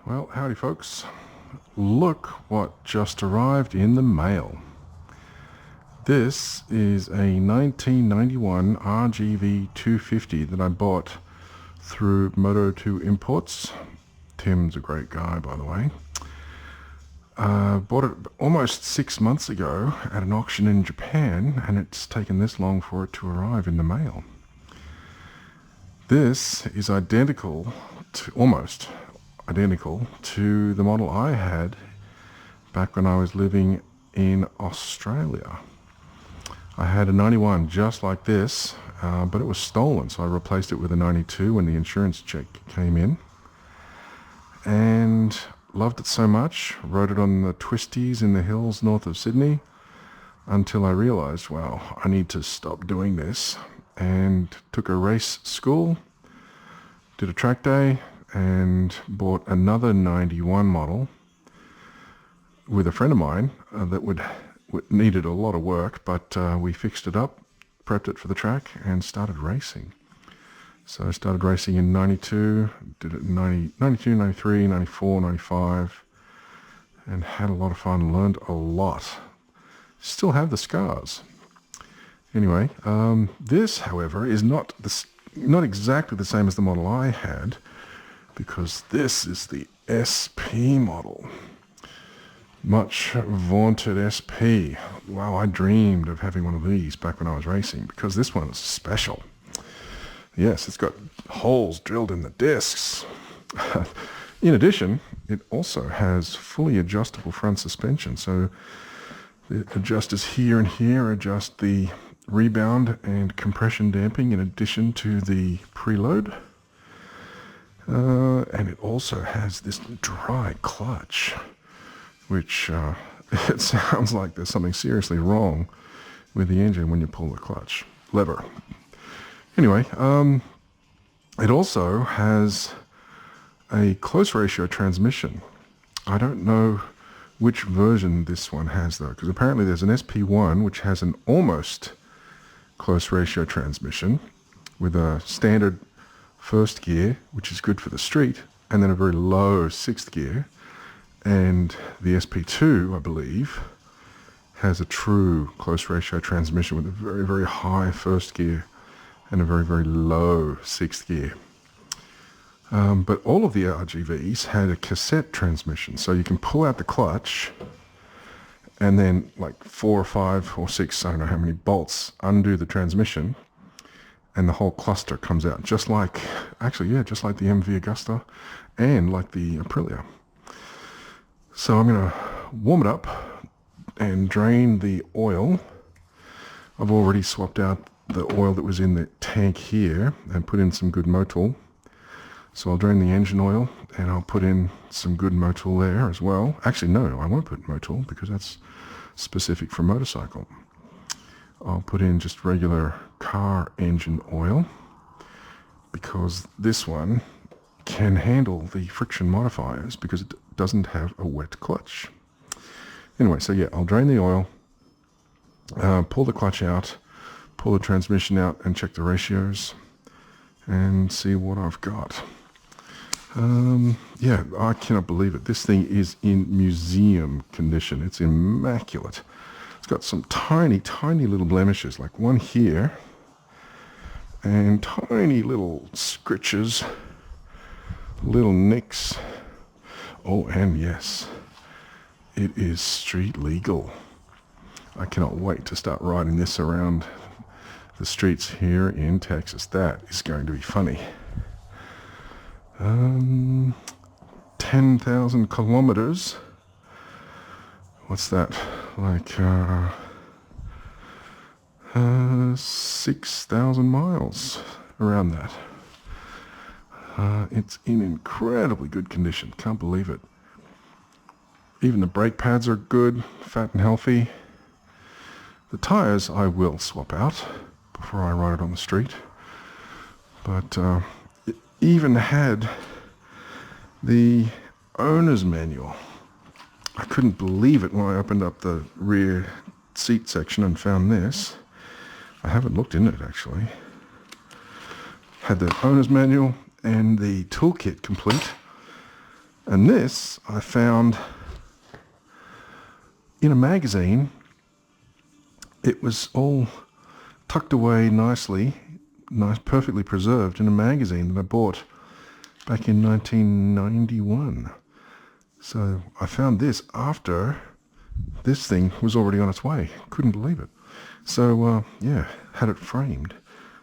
Well, howdy folks. Look what just arrived in the mail. This is a 1991 RGV250 that I bought through Moto2 Imports. Tim's a great guy, by the way. Bought it almost 6 months ago at an auction in Japan, and it's taken this long for it to arrive in the mail. This is almost identical to the model I had back when I was living in Australia. I had a 91 just like this, but it was stolen, so I replaced it with a 92 when the insurance check came in. And loved it so much, rode it on the twisties in the hills north of Sydney until I realized, wow, I need to stop doing this, and took a race school, did a track day, and bought another 91 model with a friend of mine that needed a lot of work, but we fixed it up, prepped it for the track, and started racing. So I started racing in 92, did it in 92, 93, 94, 95, and had a lot of fun, learned a lot. Still have the scars. Anyway, this, however, is not exactly the same as the model I had, because this is the SP model. Much vaunted SP. Wow, I dreamed of having one of these back when I was racing, because this one is special. Yes, it's got holes drilled in the discs. In addition, it also has fully adjustable front suspension, so the adjusters here and here adjust the rebound and compression damping in addition to the preload. And it also has this dry clutch, which it sounds like there's something seriously wrong with the engine when you pull the clutch lever. Anyway, it also has a close ratio transmission. I don't know which version this one has though, because apparently there's an SP1 which has an almost close ratio transmission with a standard first gear, which is good for the street, and then a very low sixth gear. And the SP2, I believe, has a true close ratio transmission with a very, very high first gear and a very, very low sixth gear. But all of the RGVs had a cassette transmission, so you can pull out the clutch and then like 4 or 5 or 6, I don't know how many bolts, undo the transmission, and the whole cluster comes out, just like the MV Agusta and like the Aprilia. So I'm going to warm it up and drain the oil. I've already swapped out the oil that was in the tank here and put in some good Motul. So I'll drain the engine oil and I'll put in some good Motul there as well. Actually, no, I won't put Motul because that's specific for motorcycle. I'll put in just regular car engine oil because this one can handle the friction modifiers because it doesn't have a wet clutch. Anyway, so yeah, I'll drain the oil, pull the clutch out, pull the transmission out and check the ratios and see what I've got. Yeah, I cannot believe it. This thing is in museum condition. It's immaculate. It's got some tiny, tiny little blemishes, like one here, and tiny little scritches, little nicks. Oh, and yes, it is street legal. I cannot wait to start riding this around the streets here in Texas. That is going to be funny. 10,000 kilometers. What's that? Like 6,000 miles, around that. It's in incredibly good condition. Can't believe it. Even the brake pads are good, fat and healthy. The tires I will swap out before I ride it on the street. But it even had the owner's manual. I couldn't believe it when I opened up the rear seat section and found this. I haven't looked in it actually. Had the owner's manual and the toolkit complete. And this I found in a magazine. It was all tucked away nicely, perfectly preserved in a magazine that I bought back in 1991. So I found this after this thing was already on its way. Couldn't believe it. So yeah, had it framed.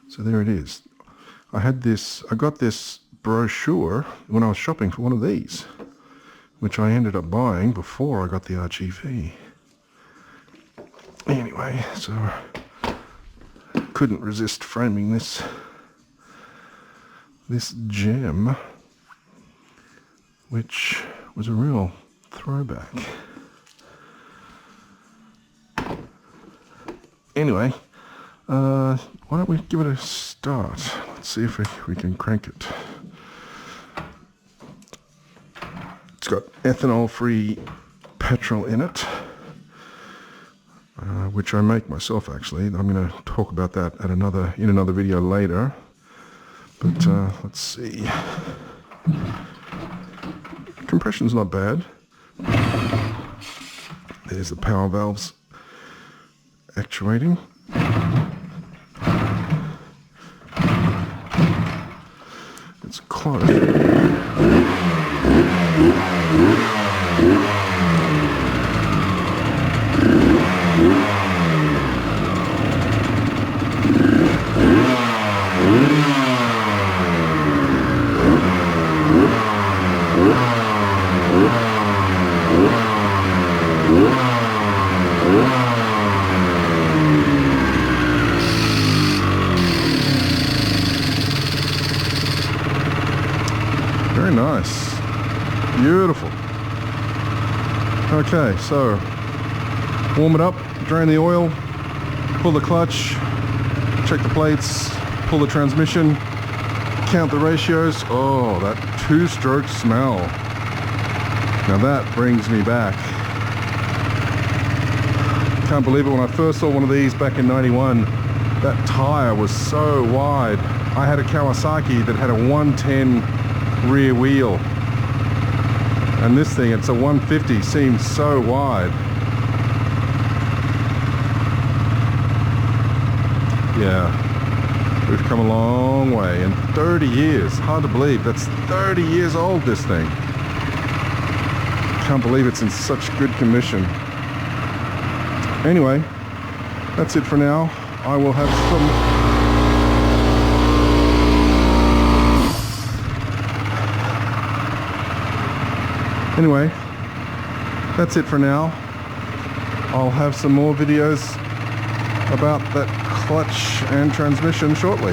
So there it is. I got this brochure when I was shopping for one of these, which I ended up buying before I got the RGV. Anyway, so couldn't resist framing this gem, which was a real throwback. Anyway, why don't we give it a start? Let's see if we can crank it. It's got ethanol-free petrol in it, which I make myself actually. I'm going to talk about that in another video later. But let's see. Compression's not bad. There's the power valves actuating. It's closed. Very nice. Beautiful. Okay, so warm it up, drain the oil, pull the clutch, check the plates, pull the transmission, count the ratios. Oh, that two-stroke smell. Now that brings me back. Can't believe it, when I first saw one of these back in 91, that tire was so wide. I had a Kawasaki that had a 110 rear wheel, and this thing, it's a 150, seems so wide. Yeah, we've come a long way in 30 years. Hard to believe that's 30 years old, this thing. Can't believe it's in such good condition. Anyway, that's it for now. I will have some Anyway, that's it for now. I'll have some more videos about that clutch and transmission shortly.